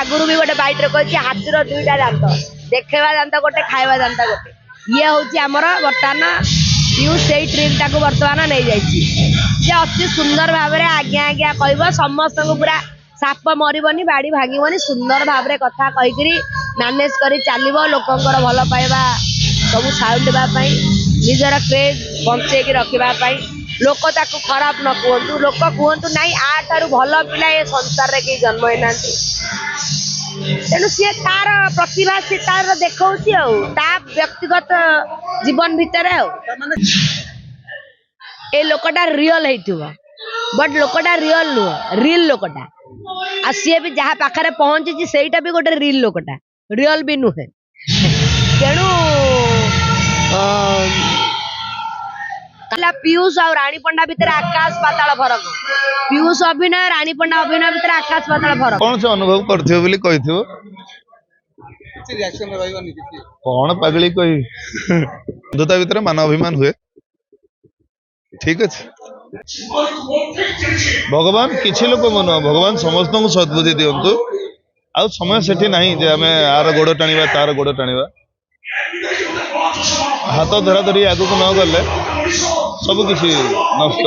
आगुरी भी गोटे बैठ कही हाथीर दुईटा दांत देखा दांत गोटे खाଇବା दांत गोटे ये हूँ आमर बर्तमान पीयूष से ट्रिक टाक बर्तमान नहीं जाइए अति सुंदर भाव में आज्ञा आज्ञा कह समस्त को पूरा साप मरबनी बाड़ी भांगनी सुंदर भाव में कथा कहीकि मैनेज कर चलो लोकंर भल पाइबा सब साउंडवाई निजर क्रेज बंचे रखापी लोक ताकू खराब न कहतु लोक कहतु नाई आठार भल पिला ए संसार में कहीं जन्म होना तेणु सी तार प्रतिभा सी तार देखा व्यक्तिगत जीवन भितर ए लोकटा रियल है बट लोकटा रियल नुह रियल लोकटा आ सी भी जहाँ पाखे पहुंची सेटा भी गोटे रियल लोकटा रियल भी नुहे तेणु पीयूष और रानी पंडा भितर आकाश पाताल फरक पीयूष अभिनय रानी पंडा अभिनय भितर आकाश पाताल फरक कौन से अनुभव करथियो बोली कहिथियो कौन पागली कही बंधुता भितर मान अभिमान हुए ठीक अच्छे भगवान किसी लोक मन भगवान समस्त को सद्बुद्धि दिंतु आ समय सेठी नहीं जे आमे आर गोड़ टाणीबा तार गोड़ टाणीबा हाथ धरा धरी आगु न गले सब किसी नष्ट